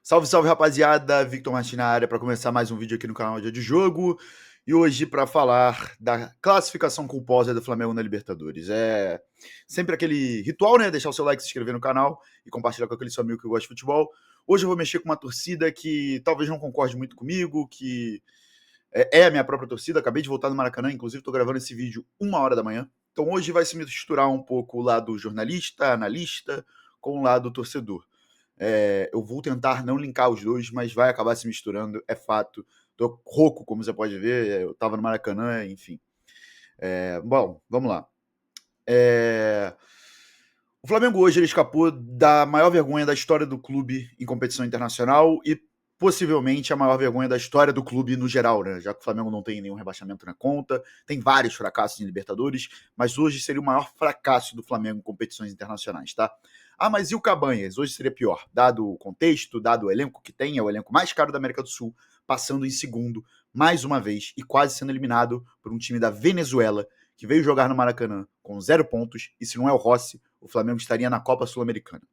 Salve, salve, rapaziada! Victor Martins na área para começar mais um vídeo aqui no canal Dia de Jogo. E hoje para falar da classificação culposa do Flamengo na Libertadores. É sempre aquele ritual, né? Deixar o seu like, se inscrever no canal e compartilhar com aquele seu amigo que gosta de futebol. Hoje eu vou mexer com uma torcida que talvez não concorde muito comigo, que é a minha própria torcida. Acabei de voltar no Maracanã, inclusive estou gravando esse vídeo 1h da manhã. Então hoje vai se misturar um pouco o lado jornalista, analista, com o lado torcedor. Eu vou tentar não linkar os dois, mas vai acabar se misturando, é fato. Tô rouco, como você pode ver, eu tava no Maracanã, enfim. Bom, vamos lá. O Flamengo hoje ele escapou da maior vergonha da história do clube em competição internacional e possivelmente a maior vergonha da história do clube no geral, né? Já que o Flamengo não tem nenhum rebaixamento na conta, tem vários fracassos em Libertadores, mas hoje seria o maior fracasso do Flamengo em competições internacionais, tá? Ah, mas e o Cabanhas? Hoje seria pior, dado o contexto, dado o elenco que tem, é o elenco mais caro da América do Sul, passando em segundo, mais uma vez, e quase sendo eliminado por um time da Venezuela, que veio jogar no Maracanã com 0 pontos, e se não é o Rossi, o Flamengo estaria na Copa Sul-Americana.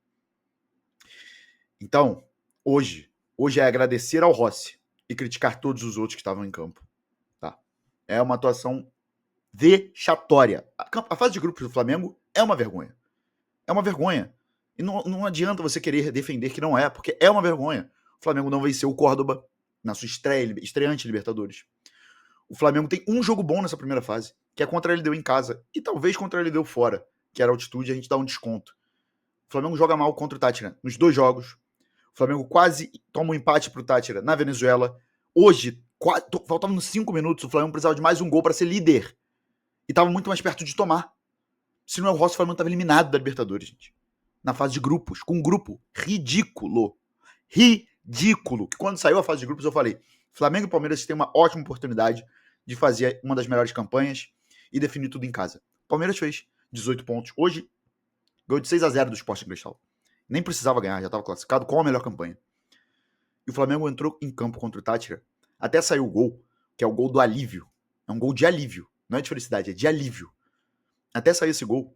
Então, hoje é agradecer ao Rossi e criticar todos os outros que estavam em campo. Tá? É uma atuação vexatória. A fase de grupos do Flamengo é uma vergonha. É uma vergonha. E não adianta você querer defender que não é, porque é uma vergonha. O Flamengo não venceu o Córdoba na sua estreante Libertadores. O Flamengo tem um jogo bom nessa primeira fase, que é contra a LDU em casa, e talvez contra a LDU fora, que era altitude, a gente dá um desconto. O Flamengo joga mal contra o Táchira nos 2 jogos. O Flamengo quase toma um empate pro Táchira na Venezuela. Hoje, faltavam 5 minutos, o Flamengo precisava de mais um gol para ser líder. E estava muito mais perto de tomar. Se não é o Rossi, o Flamengo estava eliminado da Libertadores, gente. Na fase de grupos, com um grupo ridículo. Ridículo. Que quando saiu a fase de grupos eu falei, Flamengo e Palmeiras têm uma ótima oportunidade de fazer uma das melhores campanhas e definir tudo em casa. O Palmeiras fez 18 pontos. Hoje, ganhou de 6-0 do Sporting Cristal. Nem precisava ganhar, já estava classificado com a melhor campanha. E o Flamengo entrou em campo contra o Táchira. Até saiu o gol, que é o gol do alívio. É um gol de alívio. Não é de felicidade, é de alívio. Até sair esse gol,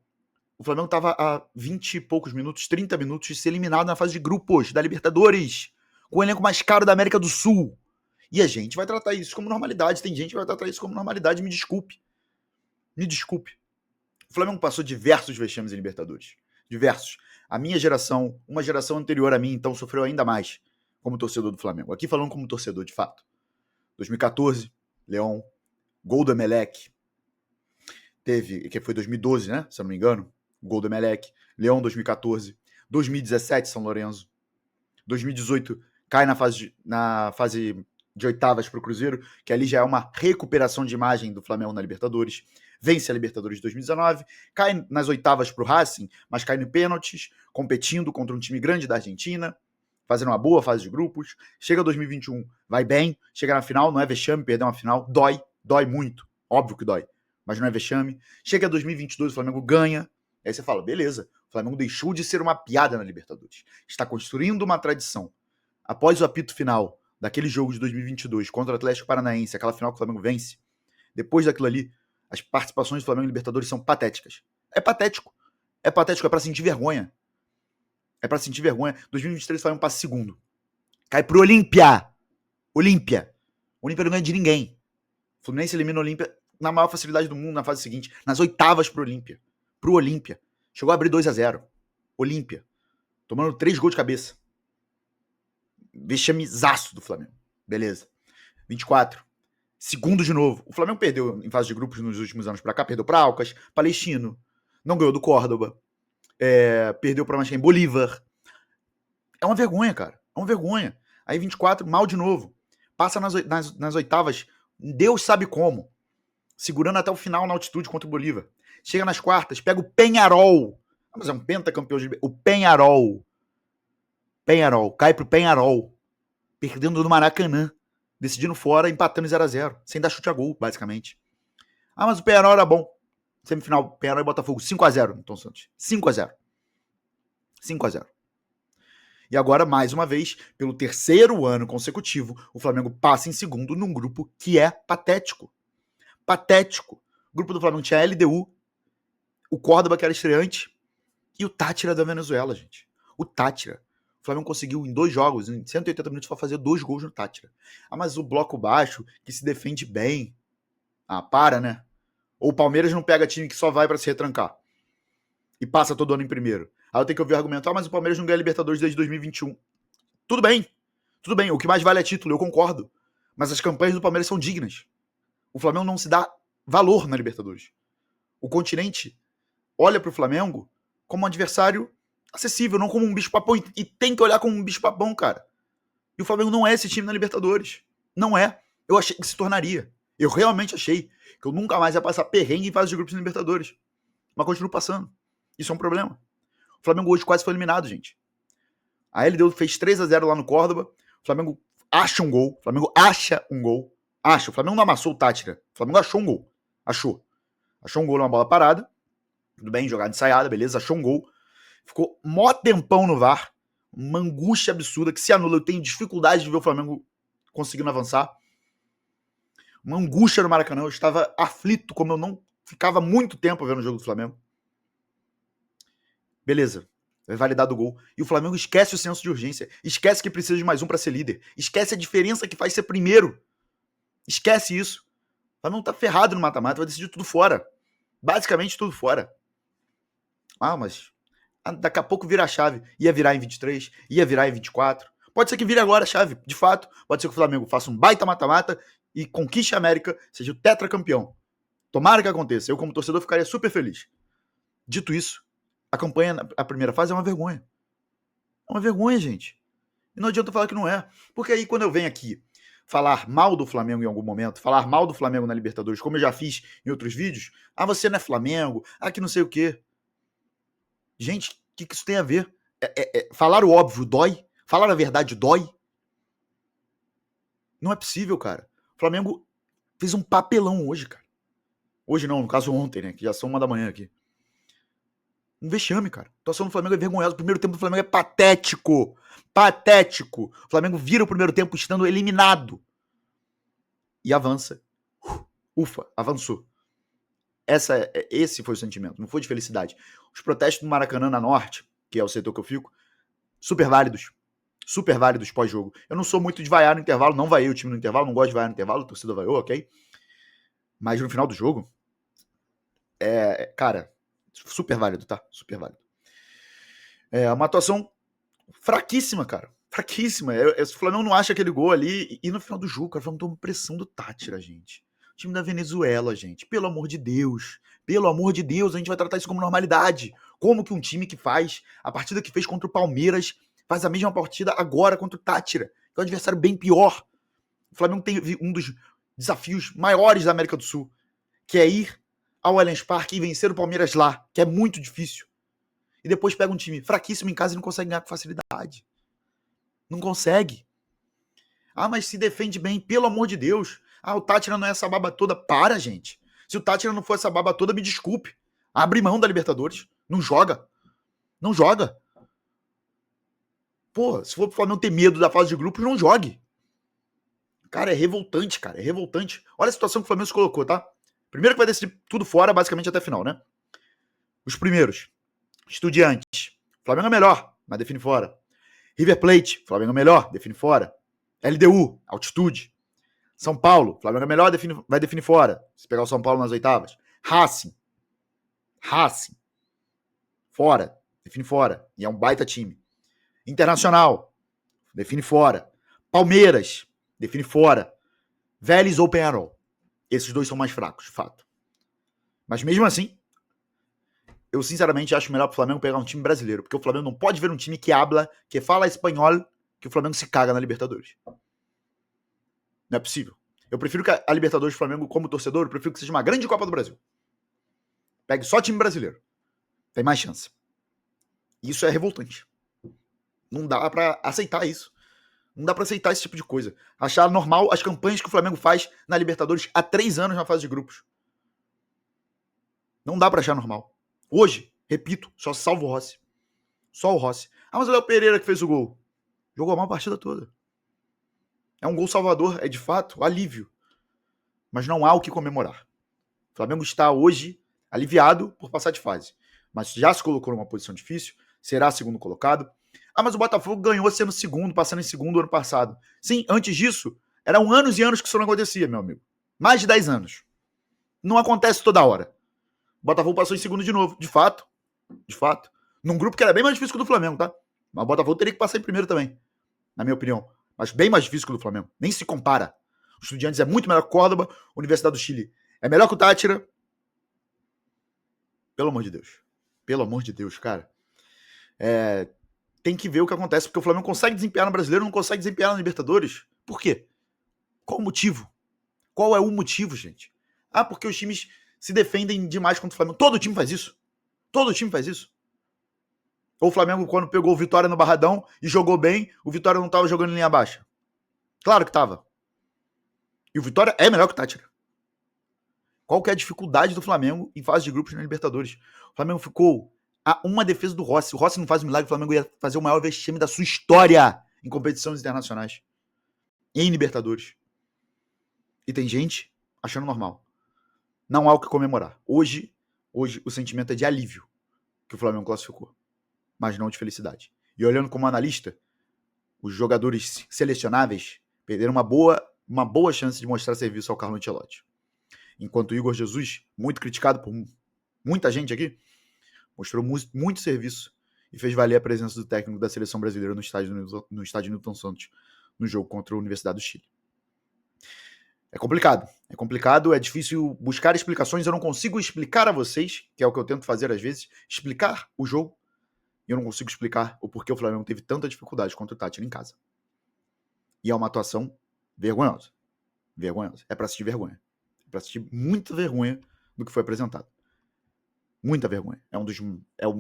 o Flamengo estava a 20 e poucos minutos, 30 minutos de ser eliminado na fase de grupos da Libertadores, com o elenco mais caro da América do Sul. E a gente vai tratar isso como normalidade. Tem gente que vai tratar isso como normalidade, me desculpe. Me desculpe. O Flamengo passou diversos vexames em Libertadores. Diversos. A minha geração, uma geração anterior a mim, então, sofreu ainda mais como torcedor do Flamengo. Aqui falando como torcedor, de fato. 2014, Leão, gol do Emelec. Teve, que foi 2012, né? Se eu não me engano. Gol do Emelec. Leão, 2014. 2017, São Lourenço. 2018, cai na fase de oitavas para o Cruzeiro, que ali já é uma recuperação de imagem do Flamengo na Libertadores. Vence a Libertadores de 2019, cai nas oitavas para o Racing, mas cai no pênaltis, competindo contra um time grande da Argentina, fazendo uma boa fase de grupos. Chega 2021, vai bem, chega na final, não é vexame, perder uma final, dói muito, óbvio que dói, mas não é vexame. Chega 2022, o Flamengo ganha, aí você fala, beleza, o Flamengo deixou de ser uma piada na Libertadores, está construindo uma tradição. Após o apito final daquele jogo de 2022 contra o Atlético Paranaense, aquela final que o Flamengo vence, depois daquilo ali, as participações do Flamengo em Libertadores são patéticas. É patético. É patético, é pra sentir vergonha. É pra sentir vergonha. 2023 o Flamengo passa segundo. Cai pro Olímpia. Olímpia. O Olímpia não ganha de ninguém. O Fluminense elimina o Olímpia na maior facilidade do mundo na fase seguinte. Nas oitavas pro Olímpia. Pro Olímpia. Chegou a abrir 2-0. Olímpia. Tomando 3 gols de cabeça. Vexamezaço do Flamengo. Beleza. 24. Segundo de novo. O Flamengo perdeu em fase de grupos nos últimos anos pra cá. Perdeu pra Alcas, Palestino. Não ganhou do Córdoba. Perdeu pra Mascarenhas, Bolívar. É uma vergonha, cara. É uma vergonha. Aí 24, mal de novo. Passa nas oitavas. Deus sabe como. Segurando até o final na altitude contra o Bolívar. Chega nas quartas, pega o Peñarol. Mas é um pentacampeão de... O Peñarol. Cai pro Peñarol. Perdendo no Maracanã. Decidindo fora, empatando em 0-0. Sem dar chute a gol, basicamente. Ah, mas o Peñarol era bom. Semifinal, Peñarol e Botafogo. 5-0 no Tom Santos. 5-0. E agora, mais uma vez, pelo terceiro ano consecutivo, o Flamengo passa em segundo num grupo que é patético. Patético. O grupo do Flamengo tinha a LDU, o Córdoba, que era estreante, e o Táchira da Venezuela, gente. O Táchira. O Flamengo conseguiu em 2 jogos, em 180 minutos, só fazer 2 gols no Tátira. Ah, mas o bloco baixo, que se defende bem. Ah, para, né? Ou o Palmeiras não pega time que só vai pra se retrancar. E passa todo ano em primeiro. Aí eu tenho que ouvir o argumento, mas o Palmeiras não ganha Libertadores desde 2021. Tudo bem. O que mais vale é título, eu concordo. Mas as campanhas do Palmeiras são dignas. O Flamengo não se dá valor na Libertadores. O continente olha pro Flamengo como um adversário acessível, não como um bicho-papão. E tem que olhar como um bicho-papão, cara. E o Flamengo não é esse time na Libertadores. Não é. Eu achei que se tornaria. Eu realmente achei que eu nunca mais ia passar perrengue em fase de grupos na Libertadores. Mas continuo passando. Isso é um problema. O Flamengo hoje quase foi eliminado, gente. A LDU fez 3-0 lá no Córdoba. O Flamengo acha um gol. O Flamengo acha um gol. Acha. O Flamengo não amassou o Tátira. O Flamengo achou um gol. Achou um gol numa bola parada. Tudo bem, jogada ensaiada, beleza. Achou um gol. Ficou mó tempão no VAR. Uma angústia absurda que se anula. Eu tenho dificuldade de ver o Flamengo conseguindo avançar. Uma angústia no Maracanã. Eu estava aflito, como eu não ficava muito tempo vendo o jogo do Flamengo. Beleza. É validado o gol. E o Flamengo esquece o senso de urgência. Esquece que precisa de mais um para ser líder. Esquece a diferença que faz ser primeiro. Esquece isso. O Flamengo tá ferrado no mata-mata. Vai decidir tudo fora. Basicamente tudo fora. Ah, mas daqui a pouco vira a chave. Ia virar em 23, ia virar em 24. Pode ser que vire agora a chave, de fato. Pode ser que o Flamengo faça um baita mata-mata e conquiste a América, seja o tetracampeão. Tomara que aconteça. Eu, como torcedor, ficaria super feliz. Dito isso, a campanha, a primeira fase é uma vergonha. É uma vergonha, gente. E não adianta falar que não é. Porque aí, quando eu venho aqui falar mal do Flamengo em algum momento, falar mal do Flamengo na Libertadores, como eu já fiz em outros vídeos, ah, você não é Flamengo, ah, que não sei o quê. Gente, o que isso tem a ver? Falar o óbvio dói? Falar a verdade dói? Não é possível, cara. O Flamengo fez um papelão hoje, cara. Hoje não, no caso ontem, né? Que já são 1 da manhã aqui. Um vexame, cara. A situação do Flamengo é vergonhosa. O primeiro tempo do Flamengo é patético. Patético. O Flamengo vira o primeiro tempo estando eliminado. E avança. Ufa, avançou. Esse foi o sentimento, não foi de felicidade. Os protestos do Maracanã na Norte, que é o setor que eu fico, super válidos pós-jogo. Eu não sou muito de vaiar no intervalo, não vaiei o time no intervalo, não gosto de vaiar no intervalo, a torcida vaiou, ok? Mas no final do jogo, cara, super válido, tá? Super válido. É uma atuação fraquíssima, cara. Fraquíssima. O Flamengo não acha aquele gol ali, e no final do jogo, cara, o Flamengo tomou pressão do Tátira, gente. O time da Venezuela, gente. Pelo amor de Deus. Pelo amor de Deus, a gente vai tratar isso como normalidade. Como que um time que faz a partida que fez contra o Palmeiras faz a mesma partida agora contra o Tátira, que é um adversário bem pior. O Flamengo tem um dos desafios maiores da América do Sul, que é ir ao Allianz Parque e vencer o Palmeiras lá, que é muito difícil. E depois pega um time fraquíssimo em casa e não consegue ganhar com facilidade. Não consegue. Ah, mas se defende bem, pelo amor de Deus. Ah, o Tátira não é essa baba toda. Para, gente. Se o Tátira não for essa baba toda, me desculpe. Abre mão da Libertadores. Não joga. Não joga. Pô, se for pro Flamengo ter medo da fase de grupos, não jogue. Cara, é revoltante, cara. É revoltante. Olha a situação que o Flamengo se colocou, tá? Primeiro que vai decidir tudo fora, basicamente até a final, né? Os primeiros. Estudiantes. Flamengo é melhor, mas define fora. River Plate. Flamengo é melhor, define fora. LDU. Altitude. São Paulo. Flamengo é melhor, vai definir fora. Se pegar o São Paulo nas oitavas. Racing. Fora. Define fora. E é um baita time. Internacional. Define fora. Palmeiras. Define fora. Vélez ou Penharol. Esses dois são mais fracos, de fato. Mas mesmo assim, eu sinceramente acho melhor pro Flamengo pegar um time brasileiro. Porque o Flamengo não pode ver um time que habla, que fala espanhol, que o Flamengo se caga na Libertadores. Não é possível. Eu prefiro que a Libertadores do Flamengo, como torcedor, eu prefiro que seja uma grande Copa do Brasil. Pegue só time brasileiro. Tem mais chance. Isso é revoltante. Não dá pra aceitar isso. Não dá pra aceitar esse tipo de coisa. Achar normal as campanhas que o Flamengo faz na Libertadores há 3 anos na fase de grupos. Não dá pra achar normal. Hoje, repito, só salvo o Rossi. Só o Rossi. Ah, mas o Léo Pereira que fez o gol. Jogou mal a partida toda. É um gol salvador, é de fato alívio. Mas não há o que comemorar. O Flamengo está hoje aliviado por passar de fase. Mas já se colocou numa posição difícil, será segundo colocado. Ah, mas o Botafogo ganhou sendo segundo, passando em segundo ano passado. Sim, antes disso, eram anos e anos que isso não acontecia, meu amigo. Mais de 10 anos. Não acontece toda hora. O Botafogo passou em segundo de novo, de fato. De fato. Num grupo que era bem mais difícil que o do Flamengo, tá? Mas o Botafogo teria que passar em primeiro também, na minha opinião. Mas bem mais difícil que o do Flamengo. Nem se compara. O Estudiantes é muito melhor que o Córdoba, a Universidade do Chile é melhor que o Táchira. Pelo amor de Deus. Pelo amor de Deus, cara. Tem que ver o que acontece, porque o Flamengo consegue desempenhar no Brasileiro, não consegue desempenhar na Libertadores. Por quê? Qual o motivo? Qual é o motivo, gente? Ah, porque os times se defendem demais contra o Flamengo. Todo time faz isso. Todo time faz isso. Ou o Flamengo, quando pegou o Vitória no Barradão e jogou bem, o Vitória não estava jogando em linha baixa. Claro que estava. E o Vitória é melhor que o Táchira. Qual que é a dificuldade do Flamengo em fase de grupos na Libertadores? O Flamengo ficou a uma defesa do Rossi. O Rossi não faz um milagre, o Flamengo ia fazer o maior vexame da sua história em competições internacionais. Em Libertadores. E tem gente achando normal. Não há o que comemorar. Hoje o sentimento é de alívio que o Flamengo classificou, mas não de felicidade. E olhando como analista, os jogadores selecionáveis perderam uma boa chance de mostrar serviço ao Carlo Ancelotti. Enquanto o Igor Jesus, muito criticado por muita gente aqui, mostrou muito serviço e fez valer a presença do técnico da seleção brasileira no estádio Newton Santos, no jogo contra a Universidade do Chile. É complicado, é difícil buscar explicações, eu não consigo explicar a vocês, que é o que eu tento fazer às vezes, explicar o jogo, e eu não consigo explicar o porquê o Flamengo teve tanta dificuldade contra o Táchira em casa. E é uma atuação vergonhosa. Vergonhosa. É pra assistir vergonha. É pra assistir muita vergonha do que foi apresentado. Muita vergonha. É o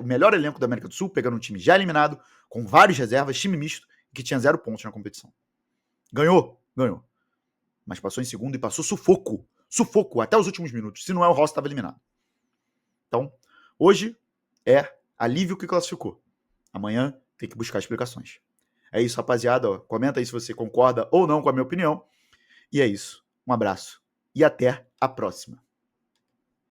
melhor elenco da América do Sul, pegando um time já eliminado, com várias reservas, time misto, que tinha 0 pontos na competição. Ganhou. Mas passou em segundo e passou sufoco, até os últimos minutos. Se não é, o Rossi estava eliminado. Então, hoje é alívio que classificou. Amanhã tem que buscar explicações. É isso, rapaziada. Comenta aí se você concorda ou não com a minha opinião. E é isso. Um abraço e até a próxima.